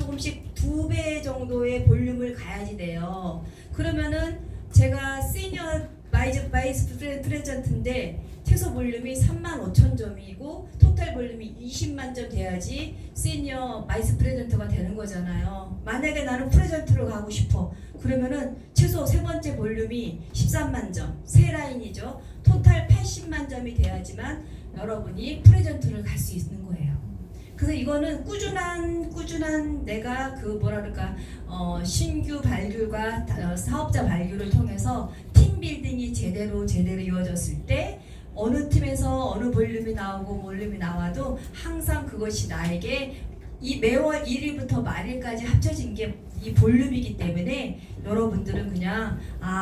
2배 정도의 볼륨을 가야지 돼요. 그러면은 제가 시니어 바이스 프레젠트인데 최소 볼륨이 35,000점이고 토탈 볼륨이 20만 점 돼야지 시니어 바이스 프레젠트가 되는 거잖아요. 만약에 나는 프레젠트로 가고 싶어. 그러면은 최소 세 번째 볼륨이 13만 점, 세 라인이죠. 토탈 80만 점이 돼야지만 여러분이 프레젠트를 갈 수 있는 거예요. 그래서 이거는 꾸준한 내가 그 뭐라 그럴까 신규 발굴과 사업자 발굴을 통해서 팀 빌딩이 제대로 이루어졌을 때 어느 팀에서 어느 볼륨이 나오고 볼륨이 나와도 항상 그것이 나에게 이 매월 1일부터 말일까지 합쳐진 게 이 볼륨이기 때문에 여러분들은 그냥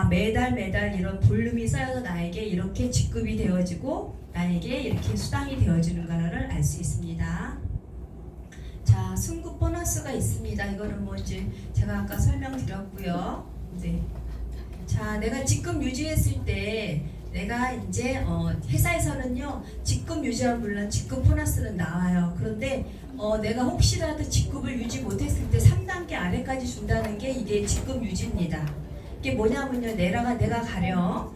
매달 이런 볼륨이 쌓여서 나에게 이렇게 직급이 되어지고 나에게 이렇게 수당이 되어지는 거를 알 수 있습니다. 자, 순급 보너스가 있습니다. 이거는 뭐 이제 제가 아까 설명드렸고요. 네. 자, 내가 직급 유지했을 때 내가 이제 회사에서는요 직급 유지와 물론 직급 보너스는 나와요. 그런데 내가 혹시라도 직급을 유지 못했을 때 3단계 아래까지 준다는 게 이게 직급 유지입니다. 이게 뭐냐면요, 내가 가령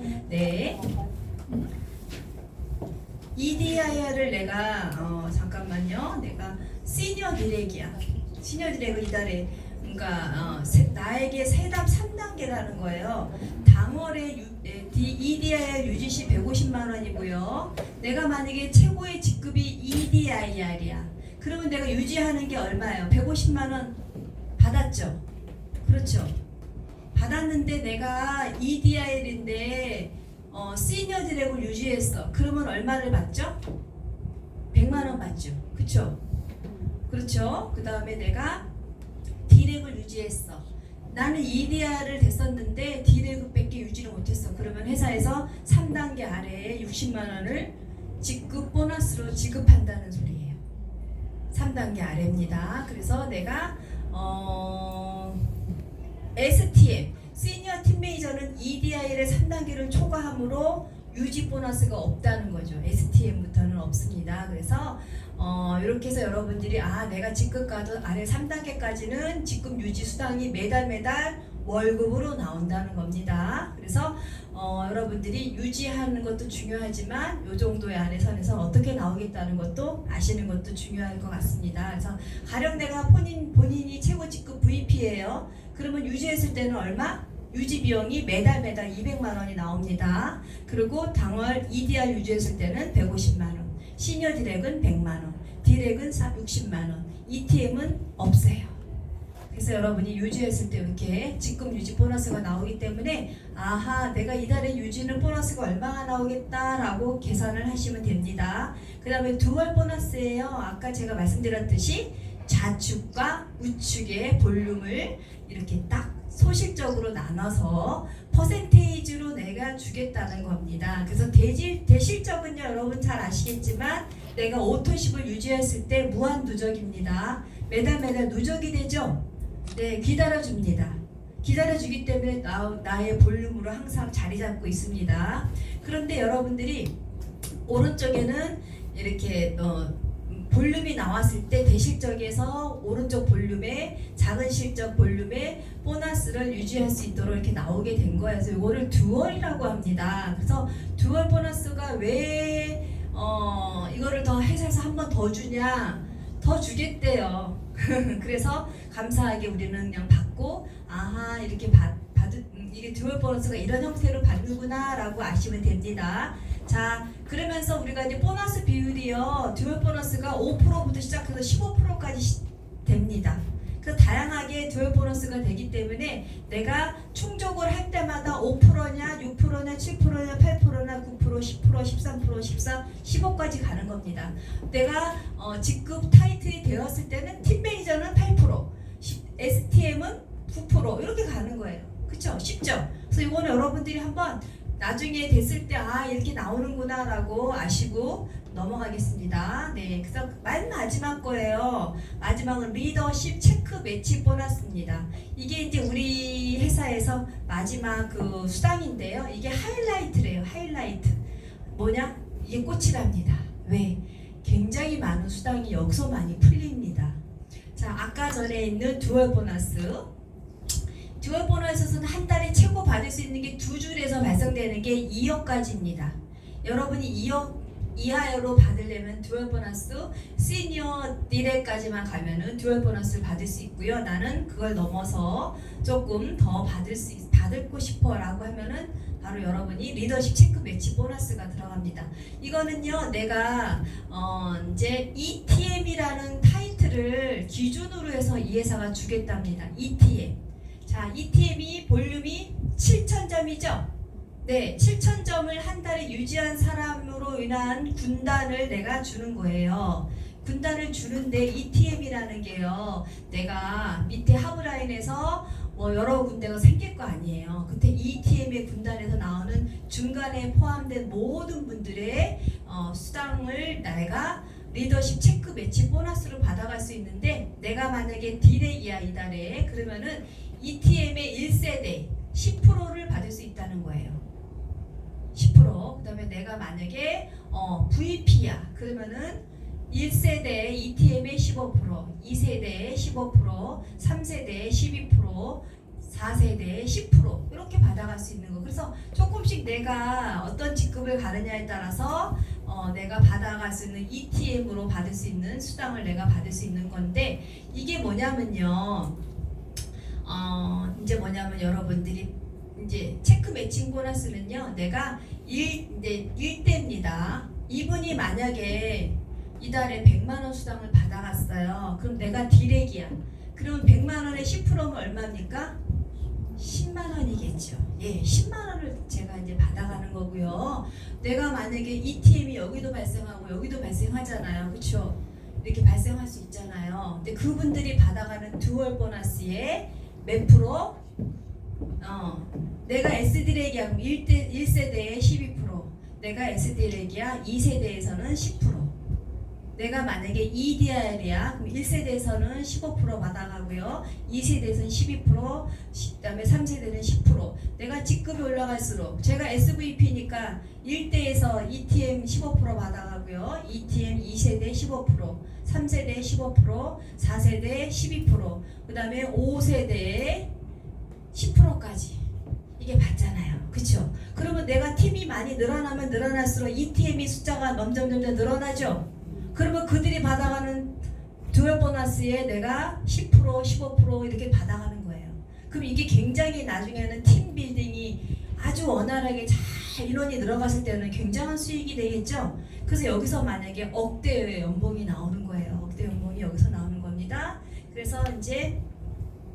EDIR을 내가 잠깐만요, 내가 시니어 디렉이야. 시니어 디렉을 이달에 그러니까 나에게 세답 3단계라는 거예요. 당월에 EDIR 유지시 150만 원이고요. 내가 만약에 최고의 직급이 EDIR이야. 그러면 내가 유지하는 게 얼마예요? 150만 원 받았죠? 그렇죠? 받았는데 내가 EDIR인데 시니어 디렉을 유지했어. 그러면 얼마를 받죠? 100만 원 받죠. 그렇죠? 그렇죠? 그 다음에 내가 디렉을 유지했어. 나는 EDR을 됐었는데 디렉밖에 유지를 못했어. 그러면 회사에서 3단계 아래에 60만 원을 직급 보너스로 지급한다는 소리예요. 3단계 아래입니다. 그래서 내가 STM 시니어 팀 매니저는 EDI의 3단계를 초과함으로 유지 보너스가 없다는 거죠. STM부터는 없습니다. 그래서 이렇게 해서 여러분들이 내가 직급 가도 아래 3단계까지는 직급 유지 수당이 매달 월급으로 나온다는 겁니다. 그래서 여러분들이 유지하는 것도 중요하지만 이 정도의 안에선에서 어떻게 나오겠다는 것도 아시는 것도 중요할 것 같습니다. 그래서 가령 내가 본인이 최고 직급 VP예요. 그러면 유지했을 때는 얼마? 유지 비용이 매달 200만 원이 나옵니다. 그리고 당월 EDR 유지했을 때는 150만 원, 시니어 디렉은 100만 원, 디렉은 60만 원, ETM은 없어요. 그래서 여러분이 유지했을 때 이렇게 직급 유지 보너스가 나오기 때문에 내가 이달에 유지는 보너스가 얼마나 나오겠다라고 계산을 하시면 됩니다. 그 다음에 두월 보너스예요. 아까 제가 말씀드렸듯이 좌측과 우측의 볼륨을 이렇게 딱 소실적으로 나눠서 퍼센테이지로 내가 주겠다는 겁니다. 그래서 대실적은요 여러분 잘 아시겠지만 내가 오토십을 유지했을 때 무한 누적입니다. 매달 누적이 되죠. 네, 기다려줍니다. 기다려주기 때문에 나의 볼륨으로 항상 자리 잡고 있습니다. 그런데 여러분들이 오른쪽에는 이렇게 볼륨이 나왔을 때 대실적에서 오른쪽 볼륨에 작은 실적 볼륨에 보너스를 유지할 수 있도록 이렇게 나오게 된 거예요. 그래서 이거를 듀얼이라고 합니다. 그래서 듀얼 보너스가 왜 이거를 더 회사에서 한 번 더 주냐? 더 주겠대요. 그래서 감사하게 우리는 그냥 받고 이렇게 이게 듀얼 보너스가 이런 형태로 받는구나라고 아시면 됩니다. 자, 그러면서 우리가 이제 보너스 비율이요. 듀얼 보너스가 5%부터 시작해서 15%까지 됩니다. 그래서 다양하게 듀얼 보너스가 되기 때문에 내가 충족을 할 때마다 5%냐, 6%냐, 7%냐, 8%냐, 9%, 10%, 13%, 14, 15까지 가는 겁니다. 내가 직급 타이틀이 되었을 때는 팀 매니저는 8%, STM은 9% 이렇게 가는 거예요. 그쵸? 쉽죠? 그래서 이거는 여러분들이 한번 나중에 됐을 때 이렇게 나오는구나 라고 아시고 넘어가겠습니다. 네, 그래서 맨 마지막 거예요. 마지막은 리더십 체크 매치 보너스입니다. 이게 이제 우리 회사에서 마지막 그 수당인데요. 이게 하이라이트래요. 하이라이트. 뭐냐? 이게 꽃이랍니다. 왜? 굉장히 많은 수당이 여기서 많이 풀립니다. 자, 아까 전에 있는 듀얼 보너스. 듀얼 보너스는 한 달에 최고 받을 수 있는 게 두 줄에서 발생되는 게 2억까지입니다. 여러분이 2억 이하로 받으려면 듀얼 보너스 시니어 디렉까지만 가면은 듀얼 보너스를 받을 수 있고요. 나는 그걸 넘어서 조금 더 받고 싶어라고 하면은 바로 여러분이 리더십 체크 매치 보너스가 들어갑니다. 이거는요, 내가 이제 ETM이라는 타이틀을 기준으로 해서 이 회사가 주겠답니다. ETM. 자, ETM이 볼륨이 7,000점이죠? 네, 7,000점을 한 달에 유지한 사람으로 인한 군단을 내가 주는 거예요. 군단을 주는데 ETM이라는 게요. 내가 밑에 하브라인에서 뭐 여러 군데가 생길 거 아니에요. 그때 ETM의 군단에서 나오는 중간에 포함된 모든 분들의 수당을 내가 리더십 체크 매치 보너스로 받아갈 수 있는데, 내가 만약에 디렉이야 이달에, 그러면은 ETM의 1세대 10%를 받을 수 있다는 거예요. 10%. 그 다음에 내가 만약에 VP야 그러면은 1세대 ETM의 15%, 2세대의 15%, 3세대의 12%, 4세대의 10% 이렇게 받아갈 수 있는 거. 그래서 조금씩 내가 어떤 직급을 가느냐에 따라서 내가 받아갈 수 있는 ETM으로 받을 수 있는 수당을 내가 받을 수 있는 건데, 이게 뭐냐면요. 이제 뭐냐면 여러분들이 이제 체크 매칭 보너스는요. 내가 이제 1대입니다. 이분이 만약에 이달에 100만 원 수당을 받아갔어요. 그럼 내가 디렉이야. 그럼 100만 원에 10%면 얼마입니까? 10만 원이겠죠. 예, 10만 원을 제가 이제 받아가는 거고요. 내가 만약에 ETM이 여기도 발생하고 여기도 발생하잖아요. 그렇죠? 이렇게 발생할 수 있잖아요. 근데 그분들이 받아가는 듀얼 보너스에 몇 프로? 내가 S디렉이야 그럼 1세대에 12%, 내가 S디렉이야 2세대에서는 10%, 내가 만약에 EDR이야 그럼 1세대에서는 15% 받아가고요, 2세대에서는 12%, 그다음에 3세대는 10%. 내가 직급이 올라갈수록 제가 SVP니까 1대에서 ETM 15% 받아가고요, ETM 2세대 15%, 3세대 15%, 4세대 12%, 그 다음에 5세대에 10%까지 이게 받잖아요. 그쵸? 그러면 내가 팀이 많이 늘어나면 늘어날수록 ETM의 숫자가 점점 늘어나죠? 그러면 그들이 받아가는 듀얼 보너스에 내가 10%, 15% 이렇게 받아가는 거예요. 그럼 이게 굉장히 나중에는 팀 빌딩이 아주 원활하게 잘 인원이 늘어갔을 때는 굉장한 수익이 되겠죠? 그래서 여기서 만약에 억대의 연봉이 나오는 거예요. 억대 연봉이 여기서 나오는 겁니다. 그래서 이제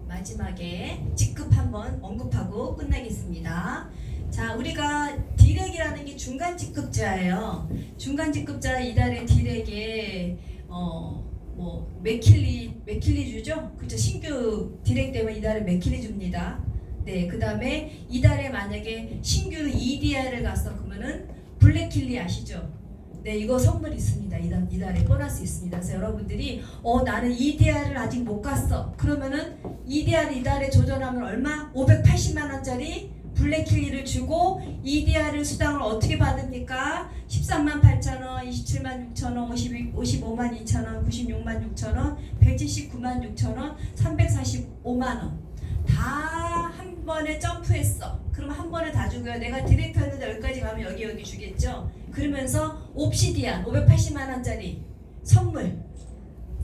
마지막에 직급 한번 언급하고 끝나겠습니다. 자, 우리가 디렉이라는 게 중간 직급자예요. 중간 직급자 이달에 디렉에 뭐 맥킬리 주죠? 그죠? 신규 디렉 때문에 이달에 맥킬리 줍니다. 네, 그 다음에 이달에 만약에 신규 EDR을 갔어 그러면은 블랙킬리 아시죠? 네, 이거 선물 있습니다. 이달에 보너스 있습니다. 그래서 여러분들이 나는 EDR을 아직 못 갔어. 그러면은 EDR 이달에 조전하면 얼마? 580만 원짜리 블랙킬리를 주고 EDR을 수당을 어떻게 받습니까? 13만 8천 원, 27만 6천 원, 55만 2천 원, 96만 6천 원, 179만 6천 원, 345만 원. 다 한 번에 점프했어. 그럼 한 번에 다 주고요. 내가 디렉터였는데 여기까지 가면 여기 주겠죠. 그러면서 옵시디안 580만 원짜리 선물.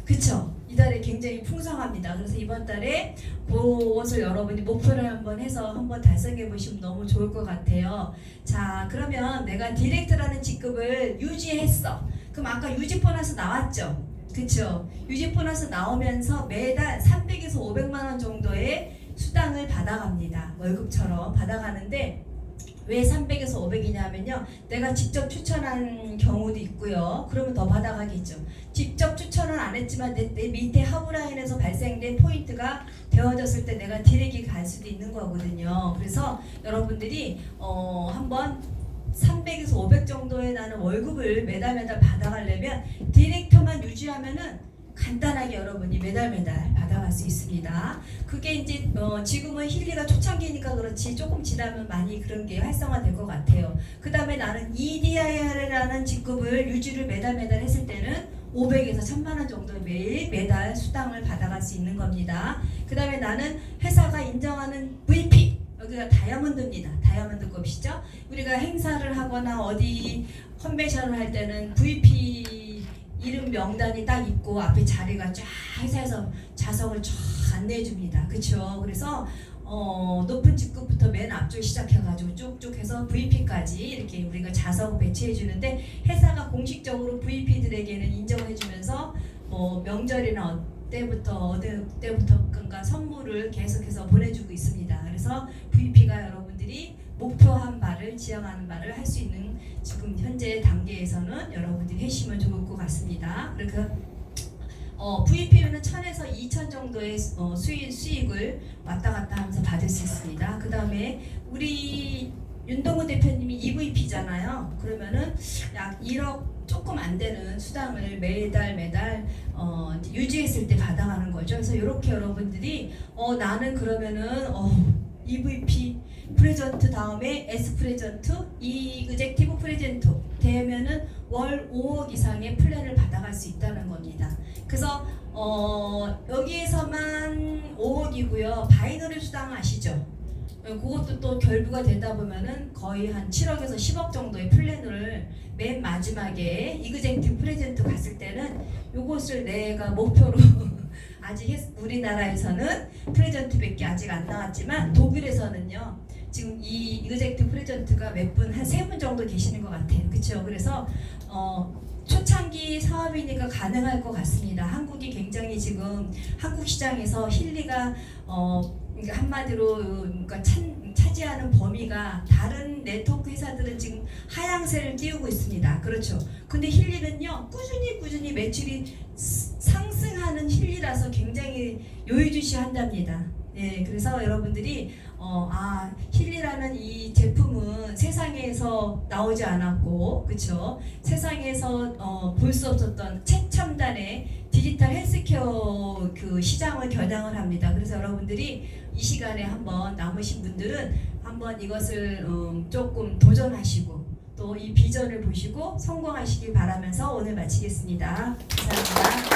그쵸? 이달에 굉장히 풍성합니다. 그래서 이번 달에 그것을 여러분이 목표를 한번 해서 한번 달성해 보시면 너무 좋을 것 같아요. 자, 그러면 내가 디렉터라는 직급을 유지했어. 그럼 아까 유지 보너스 나왔죠? 그쵸? 유지 보너스 나오면서 매달 300에서 500만 원 정도의 수당을 받아갑니다. 월급처럼 받아가는데 왜 300에서 500이냐 하면요. 내가 직접 추천한 경우도 있고요. 그러면 더 받아가겠죠. 직접 추천은 안 했지만 내 밑에 하브라인에서 발생된 포인트가 되어졌을 때 내가 디렉이 갈 수도 있는 거거든요. 그래서 여러분들이 한번 300에서 500 정도의 나는 월급을 매달 받아가려면 디렉터만 유지하면은 간단하게 여러분이 매달 받아갈 수 있습니다. 그게 이제 지금은 힐리가 초창기니까 그렇지 조금 지나면 많이 그런 게 활성화될 것 같아요. 그 다음에 나는 EDIR이라는 직급을 유지를 매달 했을 때는 500에서 1000만 원 정도 매달 수당을 받아갈 수 있는 겁니다. 그 다음에 나는 회사가 인정하는 VP, 여기가 다이아몬드입니다. 다이아몬드급이시죠? 우리가 행사를 하거나 어디 컨벤션을 할 때는 VP 이름 명단이 딱 있고 앞에 자리가 쫙 회사에서 좌석을 쫙 안내해 줍니다. 그렇죠? 그래서 높은 직급부터 맨 앞쪽 시작해가지고 쭉쭉 해서 VP까지 이렇게 우리가 좌석을 배치해 주는데, 회사가 공식적으로 VP들에게는 인정해 주면서 명절이나 어느 때부터인가 선물을 계속해서 보내주고 있습니다. 그래서 VP가 여러분들이 목표한 바를 지향하는 바를 할 수 있는 지금 현재 단계에서는 여러분들이 하시면 좋을 것 같습니다. 그러니까 VP면은 1000에서 2000 정도의 수익을 왔다 갔다 하면서 받을 수 있습니다. 그 다음에 우리 윤동우 대표님이 EVP잖아요. 그러면은 약 1억 조금 안 되는 수당을 매달 이제 유지했을 때 받아가는 거죠. 그래서 이렇게 여러분들이 나는 그러면은 EVP 프레젠트 다음에 S 프레젠트, 이그젝티브 프레젠트 되면은 월 5억 이상의 플랜을 받아갈 수 있다는 겁니다. 그래서 여기에서만 5억이고요. 바이너리 수당 아시죠? 그것도 또 결부가 되다 보면은 거의 한 7억에서 10억 정도의 플랜을 맨 마지막에 이그젝티브 프레젠트 갔을 때는 요것을 내가 목표로 아직 우리나라에서는 프레젠트밖에 아직 안 나왔지만 독일에서는요 지금 이 이그젝티브 프레젠트가 몇 분 한 3분 정도 계시는 것 같아요. 그렇죠? 그래서 초창기 사업이니까 가능할 것 같습니다. 한국이 굉장히 지금 한국 시장에서 힐리가 그러니까 한마디로 그러니까 차지하는 범위가 다른 네트워크 회사들은 지금 하향세를 띄우고 있습니다. 그렇죠. 근데 힐리는요 꾸준히 매출이 상승하는 힐리라서 굉장히 요유주시한답니다. 예, 그래서 여러분들이 힐리라는 이 제품은 세상에서 나오지 않았고, 그렇죠? 세상에서 볼 수 없었던 최첨단의 디지털 헬스케어 그 시장을 겨냥을 합니다. 그래서 여러분들이 이 시간에 한번 남으신 분들은 한번 이것을 조금 도전하시고 또 이 비전을 보시고 성공하시길 바라면서 오늘 마치겠습니다. 감사합니다.